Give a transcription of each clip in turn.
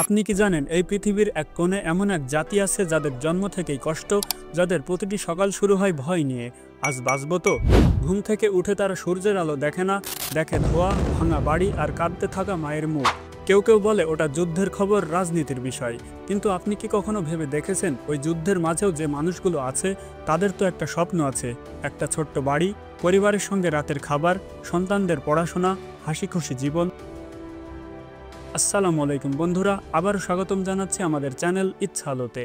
আপনি কি জানেন এই পৃথিবীর এক কোণে এমন এক জাতি আছে যাদের জন্ম থেকেই কষ্ট, যাদের প্রতিটি সকাল শুরু হয় ভয় নিয়ে। আজ বাঁচবো তো? ঘুম থেকে উঠে তারা সূর্যের আলো দেখে না, দেখে ধোঁয়া, ভাঙা বাড়ি আর কাঁদতে থাকা মায়ের মুখ। কেউ কেউ বলে ওটা যুদ্ধের খবর, রাজনীতির বিষয়। কিন্তু আপনি কি কখনো ভেবে দেখেছেন ওই যুদ্ধের মাঝেও যে মানুষগুলো আছে তাদের তো একটা স্বপ্ন আছে, একটা ছোট্ট বাড়ি, পরিবারের সঙ্গে রাতের খাবার, সন্তানদের পড়াশোনা, হাসি খুশি জীবন। আসসালামু আলাইকুম বন্ধুরা, আবারও স্বাগতম জানাচ্ছি আমাদের চ্যানেল ইচ্ছা আলোতে।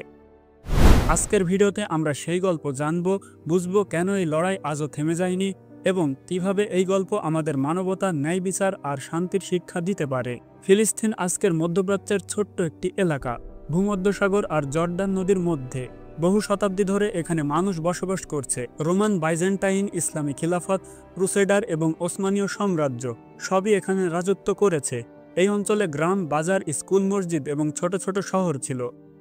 আজকের ভিডিওতে আমরা সেই গল্প জানবো, বুঝবো কেন এই লড়াই আজও থেমে যায়নি এবং কিভাবে এই গল্প আমাদের মানবতা, ন্যায় বিচার আর শান্তির শিক্ষা দিতে পারে। ফিলিস্তিন আজকের মধ্যপ্রাচ্যের ছোট্ট একটি এলাকা, ভূমধ্যসাগর আর জর্ডান নদীর মধ্যে। বহু শতাব্দী ধরে এখানে মানুষ বসবাস করছে। রোমান, বাইজেন্টাইন, ইসলামী খিলাফত, ক্রুসেডার এবং ওসমানীয় সাম্রাজ্য সবই এখানে রাজত্ব করেছে। এই অঞ্চলে গ্রাম, বাজার, স্কুল, মসজিদ এবং ছোট ছোট শহর ছিল।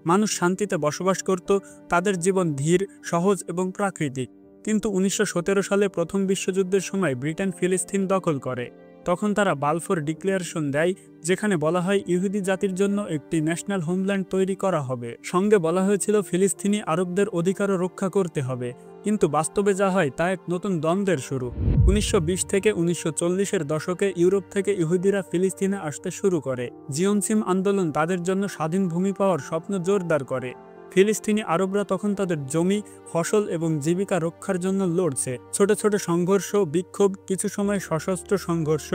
মানুষ শান্তিতে বসবাস করত, তাদের জীবন ধীর, সহজ এবং প্রাকৃতিক। কিন্তু 1917 সালে প্রথম বিশ্বযুদ্ধের সময় ব্রিটেন ফিলিস্তিন দখল করে। তখন তারা বালফোর ডিক্লারেশন দেয়, যেখানে বলা হয় ইহুদি জাতির জন্য একটি ন্যাশনাল হোমল্যান্ড তৈরি করা হবে। সঙ্গে বলা হয়েছিল ফিলিস্তিনি আরবদের অধিকারও রক্ষা করতে হবে। কিন্তু বাস্তবে যা হয় তা এক নতুন দ্বন্দ্বের শুরু। 1920 থেকে 1940-এর দশকে ইউরোপ থেকে ইহুদিরা ফিলিস্তিনে আসতে শুরু করে। জিওনসিম আন্দোলন তাদের জন্য স্বাধীন ভূমি পাওয়ার স্বপ্ন জোরদার করে। ফিলিস্তিনি আরবরা তখন তাদের জমি, ফসল এবং জীবিকা রক্ষার জন্য লড়ছে। ছোট ছোট সংঘর্ষ, বিক্ষোভ, কিছু সময় সশস্ত্র সংঘর্ষ,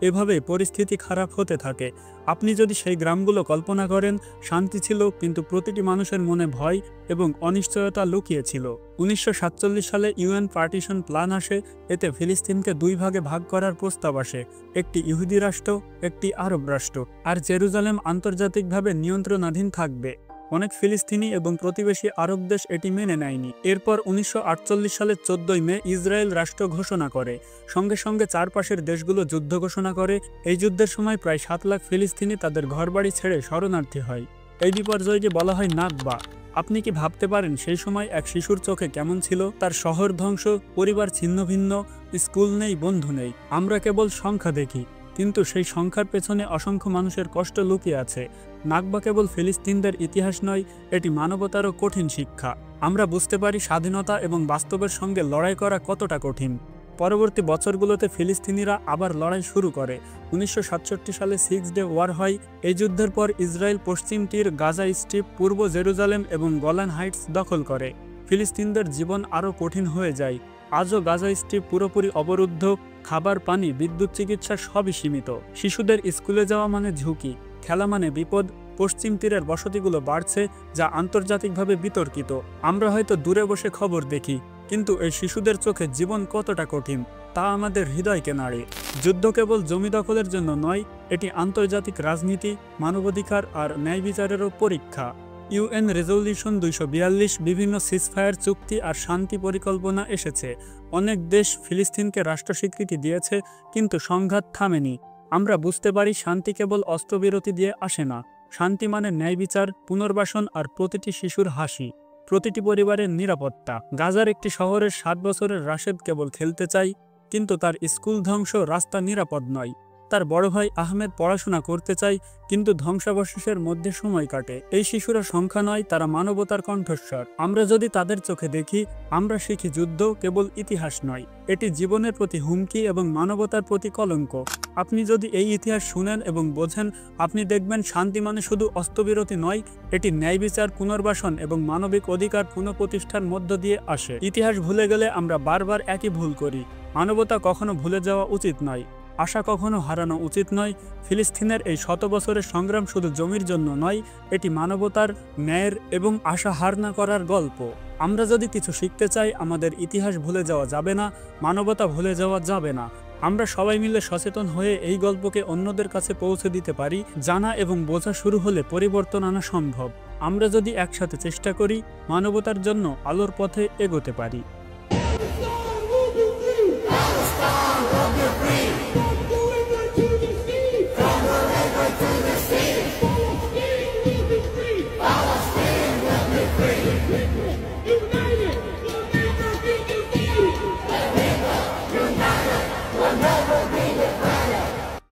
এভাবে পরিস্থিতি খারাপ হতে থাকে। আপনি যদি সেই গ্রামগুলো কল্পনা করেন, শান্তি ছিল কিন্তু প্রতিটি মানুষের মনে ভয় এবং অনিশ্চয়তা লুকিয়েছিল। 1947 সালে ইউএন পার্টিশন প্ল্যান আসে। এতে ফিলিস্তিনকে দুই ভাগে ভাগ করার প্রস্তাব আসে, একটি ইহুদি রাষ্ট্র, একটি আরব রাষ্ট্র, আর জেরুজালেম আন্তর্জাতিকভাবে নিয়ন্ত্রণাধীন থাকবে। অনেক ফিলিস্তিনি এবং প্রতিবেশী আরব দেশ এটি মেনে নেয়নি। এরপর 1948 সালের 14 মে ইসরায়েল রাষ্ট্র ঘোষণা করে। সঙ্গে সঙ্গে চারপাশের দেশগুলো যুদ্ধ ঘোষণা করে। এই যুদ্ধের সময় প্রায় 7 লাখ ফিলিস্তিনি তাদের ঘরবাড়ি ছেড়ে শরণার্থী হয়। এই বিপর্যয়কে বলা হয় নাকবা। আপনি কি ভাবতে পারেন সেই সময় এক শিশুর চোখে কেমন ছিল? তার শহর ধ্বংস, পরিবার ছিন্ন ভিন্ন, স্কুল নেই, বন্ধু নেই। আমরা কেবল সংখ্যা দেখি, কিন্তু সেই সংখ্যার পেছনে অসংখ্য মানুষের কষ্ট লুকিয়ে আছে। নাকবা কেবল ফিলিস্তিনদের ইতিহাস নয়, এটি মানবতারও কঠিন শিক্ষা। আমরা বুঝতে পারি স্বাধীনতা এবং বাস্তবের সঙ্গে লড়াই করা কতটা কঠিন। পরবর্তী বছরগুলোতে ফিলিস্তিনিরা আবার লড়াই শুরু করে। 1967 সালে 6 ডে ওয়ার হয়। এই যুদ্ধের পর ইসরায়েল পশ্চিম তীর, গাজা স্ট্রিপ, পূর্ব জেরুজালেম এবং গলান হাইটস দখল করে। ফিলিস্তিনদের জীবন আরও কঠিন হয়ে যায়। আজও গাজা স্ট্রিপ পুরোপুরি অবরুদ্ধ, খাবার, পানি, বিদ্যুৎ, চিকিৎসা সবই সীমিত। শিশুদের স্কুলে যাওয়া মানে ঝুঁকি, খেলা মানে বিপদ। পশ্চিম তীরের বসতিগুলো বাড়ছে, যা আন্তর্জাতিকভাবে বিতর্কিত। আমরা হয়তো দূরে বসে খবর দেখি, কিন্তু এই শিশুদের চোখে জীবন কতটা কঠিন তা আমাদের হৃদয়কে নাড়ে। যুদ্ধ কেবল জমি দখলের জন্য নয়, এটি আন্তর্জাতিক রাজনীতি, মানবাধিকার আর ন্যায় বিচারেরও পরীক্ষা। ইউএন রেজলিউশন 242, বিভিন্ন সিজফায়ার চুক্তি আর শান্তি পরিকল্পনা এসেছে। অনেক দেশ ফিলিস্তিনকে রাষ্ট্র স্বীকৃতি দিয়েছে, কিন্তু সংঘাত থামেনি। আমরা বুঝতে পারি শান্তি কেবল অস্ত্রবিরতি দিয়ে আসে না। শান্তি মানে ন্যায় বিচার, পুনর্বাসন আর প্রতিটি শিশুর হাসি, প্রতিটি পরিবারের নিরাপত্তা। গাজার একটি শহরের 7 বছরের রাশেদ কেবল খেলতে চায়, কিন্তু তার স্কুল ধ্বংস, রাস্তা নিরাপদ নয়। তার বড় ভাই আহমেদ পড়াশোনা করতে চায়, কিন্তু ধ্বংসাবশেষের মধ্যে সময় কাটে। এই শিশুরা সংখ্যা নয়, তারা মানবতার কণ্ঠস্বর। আমরা যদি তাদের চোখে দেখি, আমরা শিখি যুদ্ধ কেবল ইতিহাস নয়, এটি জীবনের প্রতি হুমকি এবং মানবতার প্রতি কলঙ্ক। আপনি যদি এই ইতিহাস শুনেন এবং বোঝেন, আপনি দেখবেন শান্তি মানে শুধু অস্ত্রবিরতি নয়, এটি ন্যায় বিচার, পুনর্বাসন এবং মানবিক অধিকার পুনঃপ্রতিষ্ঠার মধ্য দিয়ে আসে। ইতিহাস ভুলে গেলে আমরা বারবার একই ভুল করি। মানবতা কখনো ভুলে যাওয়া উচিত নয়, আশা কখনো হারানো উচিত নয়। ফিলিস্তিনের এই 100 বছরের সংগ্রাম শুধু জমির জন্য নয়, এটি মানবতার, ন্যায়ের এবং আশা হার না করার গল্প। আমরা যদি কিছু শিখতে চাই, আমাদের ইতিহাস ভুলে যাওয়া যাবে না, মানবতা ভুলে যাওয়া যাবে না। আমরা সবাই মিলে সচেতন হয়ে এই গল্পকে অন্যদের কাছে পৌঁছে দিতে পারি। জানা এবং বোঝা শুরু হলে পরিবর্তন আনা সম্ভব। আমরা যদি একসাথে চেষ্টা করি, মানবতার জন্য আলোর পথে এগোতে পারি।